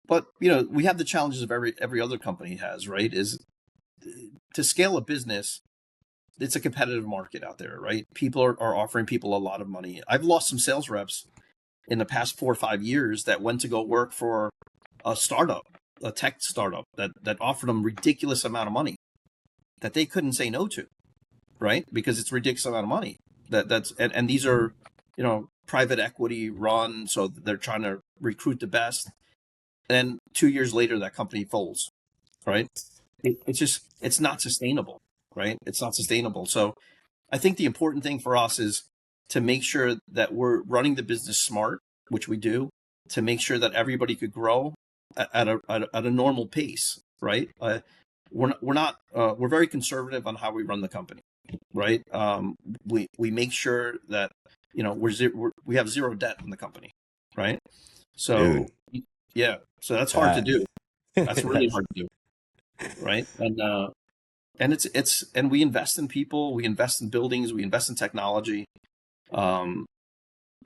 Speaker 2: But we have the challenges of every other company has, right? Is to scale a business, it's a competitive market out there, right? People are offering people a lot of money. I've lost some sales reps in the past 4 or 5 years that went to go work for a startup, a tech startup that offered them ridiculous amount of money that they couldn't say no to, right? Because it's ridiculous amount of money. And these are, private equity run, so they're trying to recruit the best. And 2 years later, that company folds, right? It's not sustainable, right? It's not sustainable. So I think the important thing for us is to make sure that we're running the business smart, which we do, to make sure that everybody could grow at a normal pace, right? We're very conservative on how we run the company, right? We make sure that we have zero debt in the company, right? So
Speaker 1: Dude,
Speaker 2: yeah, so that's hard to
Speaker 1: that
Speaker 2: do. That's really
Speaker 1: that's
Speaker 2: hard to do, right? And we invest in people, we invest in buildings, we invest in technology, um,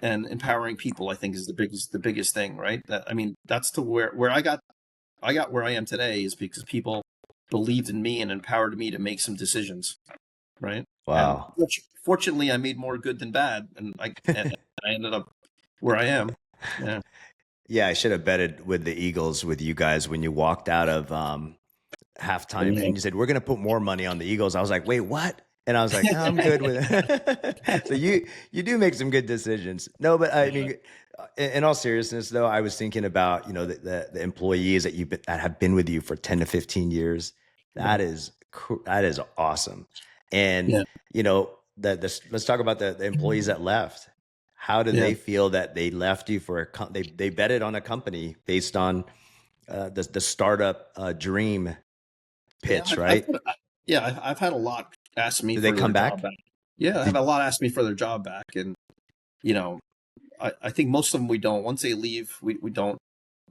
Speaker 2: and empowering people. I think is the biggest thing, right? I mean, that's to where I got where I am today is because people believed in me and empowered me to make some decisions, right? And
Speaker 1: wow.
Speaker 2: fortunately, I made more good than bad, and I ended up where I am. Yeah,
Speaker 1: Yeah, I should have betted with the Eagles with you guys when you walked out of halftime
Speaker 2: yeah,
Speaker 1: and you said we're going to put more money on the Eagles. I was like, wait, what? And I was like, no, I'm good with it. So you do make some good decisions. No, but I
Speaker 2: yeah,
Speaker 1: mean, in all seriousness, though, I was thinking about the employees that have been with you for 10 to 15 years. That is awesome. And
Speaker 2: yeah.
Speaker 1: let's talk about the employees that left. How did
Speaker 2: Yeah.
Speaker 1: they feel that they left you for they betted on a company based on the startup dream
Speaker 2: Yeah,
Speaker 1: pitch, right?
Speaker 2: I've had a lot ask me
Speaker 1: Did they
Speaker 2: for
Speaker 1: come
Speaker 2: their job
Speaker 1: back?
Speaker 2: back. Yeah, I have
Speaker 1: Did
Speaker 2: a lot ask me for their job back, and you know, I think most of them we don't. Once they leave, we don't,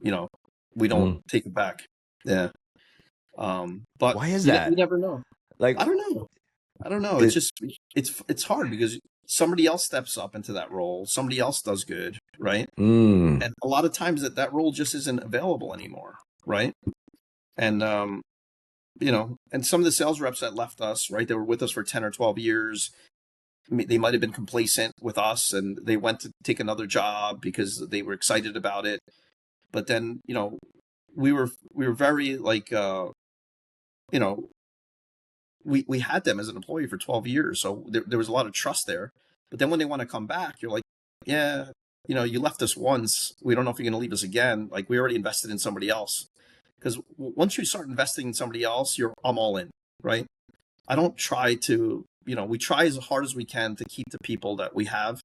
Speaker 2: you know, we don't
Speaker 1: mm,
Speaker 2: take it back. Yeah. But
Speaker 1: why is
Speaker 2: you
Speaker 1: that?
Speaker 2: never know. I
Speaker 1: Like,
Speaker 2: don't know. I don't know. It's
Speaker 1: it,
Speaker 2: just it's hard because somebody else steps up into that role. Somebody else does good, right?
Speaker 1: mm,
Speaker 2: And a lot of times that role just isn't available anymore, right? And and some of the sales reps that left us, right, they were with us for 10 or 12 years. They might have been complacent with us and they went to take another job because they were excited about it. But then, we were very like, you know, we had them as an employee for 12 years. So there was a lot of trust there. But then when they want to come back, you're like, yeah, you left us once. We don't know if you're going to leave us again. Like we already invested in somebody else. Because once you start investing in somebody else, I'm all in, right? I don't try to, we try as hard as we can to keep the people that we have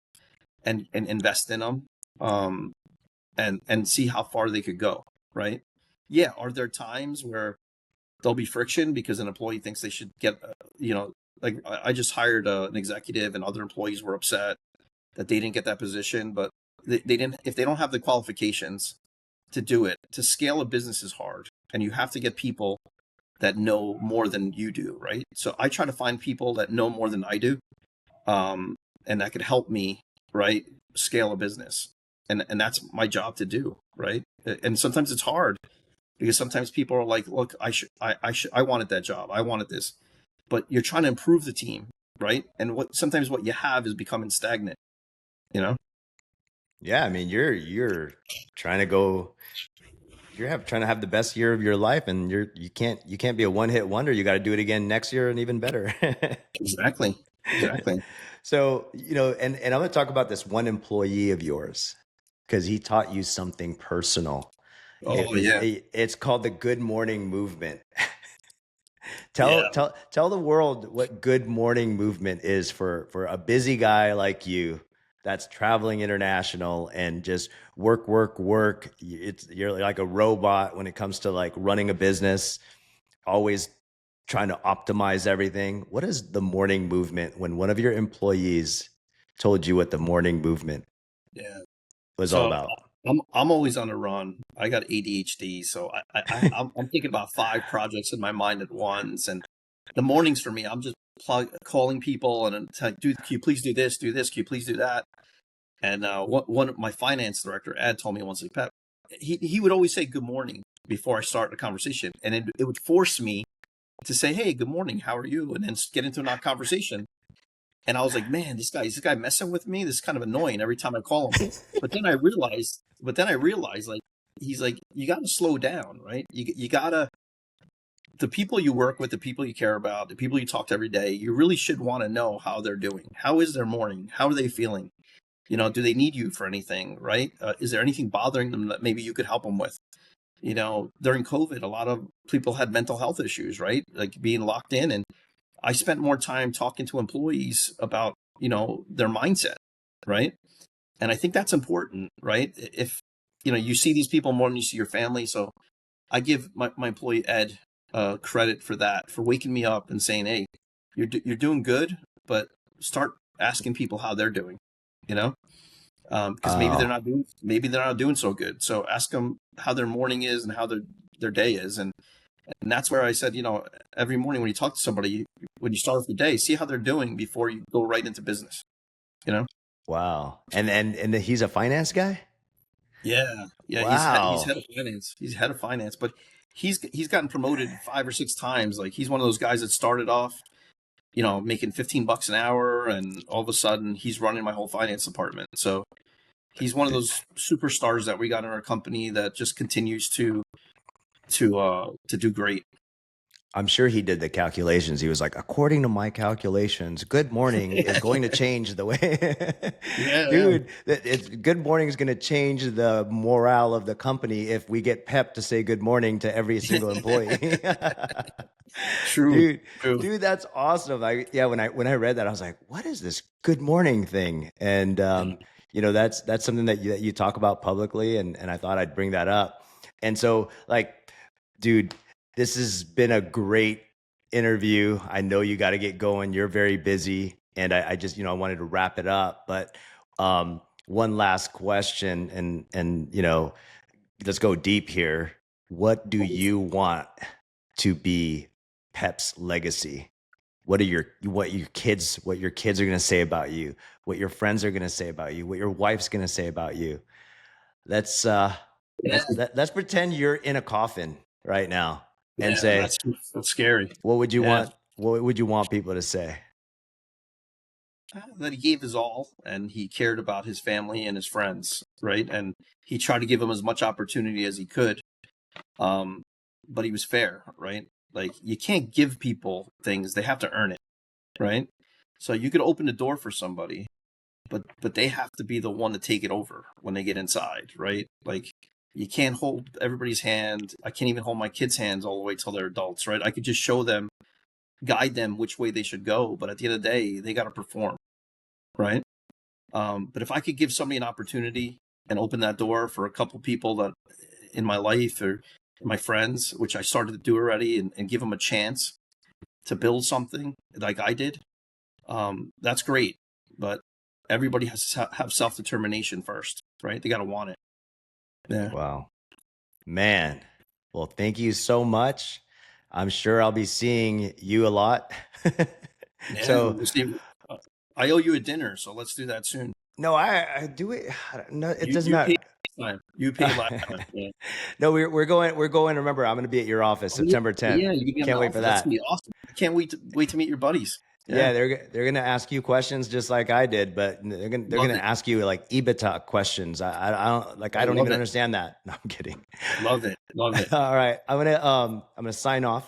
Speaker 2: and invest in them, um, and see how far they could go, right? Yeah, are there times where there'll be friction because an employee thinks they should get, like I just hired an executive, and other employees were upset that they didn't get that position, but they didn't. If they don't have the qualifications to do it, to scale a business is hard, and you have to get people that know more than you do, right? So I try to find people that know more than I do, and that could help me, right, scale a business, and that's my job to do, right? And sometimes it's hard because sometimes people are like, look, I wanted that job, I wanted this, but you're trying to improve the team, right? And sometimes what you have is becoming stagnant, you know.
Speaker 1: Yeah, I mean, you're trying to go. Trying to have the best year of your life, and you can't be a one hit wonder. You got to do it again next year and even better.
Speaker 2: Exactly.
Speaker 1: So, and I'm going to talk about this one employee of yours because he taught you something personal.
Speaker 2: Oh yeah.
Speaker 1: It's called the Good Morning Movement. Tell
Speaker 2: Yeah.
Speaker 1: tell tell the world what Good Morning Movement is for a busy guy like you that's traveling international and just work, work, work. You're like a robot when it comes to like running a business, always trying to optimize everything. What is the morning movement when one of your employees told you what the morning movement
Speaker 2: Yeah.
Speaker 1: was all
Speaker 2: So
Speaker 1: about?
Speaker 2: I'm always on a run. I got ADHD, so I'm thinking about 5 projects in my mind at once. And the mornings for me, I'm just calling people and it's like, dude, can you please do this? Do this? Can you please do that? And one of my finance director, Ed, told me once, like, Pep, he would always say good morning before I start the conversation, and it would force me to say, hey, good morning, how are you? And then get into a conversation. And I was like, man, is this guy messing with me? This is kind of annoying every time I call him. But then I realized, like, he's like, you got to slow down, right? You got to, the people you work with, the people you care about, the people you talk to every day, you really should want to know how they're doing. How is their morning? How are they feeling? Do they need you for anything, right? Is there anything bothering them that maybe you could help them with? During COVID, a lot of people had mental health issues, right? Like being locked in. And I spent more time talking to employees about, their mindset, right? And I think that's important, right? If, you see these people more than you see your family. So I give my employee Ed credit for that, for waking me up and saying, hey, you're doing good, but start asking people how they're doing, you know? Because
Speaker 1: Oh,
Speaker 2: maybe they're not doing so good. So ask them how their morning is and how their day is, and that's where I said, every morning when you talk to somebody, when you start off the day, see how they're doing before you go right into business. You know?
Speaker 1: wow. And he's a finance guy?
Speaker 2: Yeah. He's
Speaker 1: Wow.
Speaker 2: head of finance. He's head of finance, but he's gotten promoted 5 or 6 times. Like he's one of those guys that started off, making $15 an hour, and all of a sudden he's running my whole finance department. So he's one of those superstars that we got in our company that just continues to do great.
Speaker 1: I'm sure he did the calculations. He was like, according to my calculations, good morning is going to change the way.
Speaker 2: Yeah.
Speaker 1: Dude, good morning is going to change the morale of the company if we get Pep to say good morning to every single employee.
Speaker 2: True.
Speaker 1: dude,
Speaker 2: True.
Speaker 1: dude, that's awesome. Yeah, when I read that, I was like, what is this good morning thing? And that's something that you talk about publicly, and I thought I'd bring that up. And so, like, dude, this has been a great interview. I know you got to get going. You're very busy, and I just, I wanted to wrap it up. But one last question, and let's go deep here. What do you want to be Pep's legacy? What your kids are going to say about you? What your friends are going to say about you? What your wife's going to say about you? Let's uh,
Speaker 2: Yeah,
Speaker 1: let's pretend you're in a coffin right now and
Speaker 2: yeah,
Speaker 1: say,
Speaker 2: that's scary.
Speaker 1: what would you
Speaker 2: Yeah,
Speaker 1: want? What would you want people to say?
Speaker 2: that he gave his all, and he cared about his family and his friends, right? And he tried to give them as much opportunity as he could. Um, but he was fair, right? Like you can't give people things; they have to earn it, right? So you could open the door for somebody, but they have to be the one to take it over when they get inside, right? Like you can't hold everybody's hand. I can't even hold my kids' hands all the way till they're adults, right? I could just show them, guide them which way they should go, but at the end of the day, they got to perform, right? But if I could give somebody an opportunity and open that door for a couple people that in my life, or my friends, which I started to do already, and give them a chance to build something like I did, that's great. But everybody has to have self-determination first, right? They got to want it. Yeah.
Speaker 1: Wow, man. Well, thank you so much. I'm sure I'll be seeing you a lot.
Speaker 2: Yeah.
Speaker 1: So
Speaker 2: We'll see. I owe you a dinner, so let's do that soon.
Speaker 1: no, I do it. No, it does
Speaker 2: You
Speaker 1: not.
Speaker 2: paid last time. You paid last time. Yeah.
Speaker 1: No, we're going. We're going. Remember, I'm going to be at your office
Speaker 2: Oh, yeah.
Speaker 1: September 10th.
Speaker 2: Yeah, you can be in my
Speaker 1: Can't wait for
Speaker 2: office. That's gonna
Speaker 1: that.
Speaker 2: be awesome. I can't wait to meet your buddies.
Speaker 1: Yeah,
Speaker 2: Yeah.
Speaker 1: they're going to ask you questions just like I did, but they're
Speaker 2: Love
Speaker 1: going to
Speaker 2: it.
Speaker 1: ask you like EBITDA questions. I don't like.
Speaker 2: I
Speaker 1: I don't
Speaker 2: love
Speaker 1: even
Speaker 2: it.
Speaker 1: understand that. No, I'm kidding.
Speaker 2: Love it. Love it.
Speaker 1: All right, I'm gonna sign off.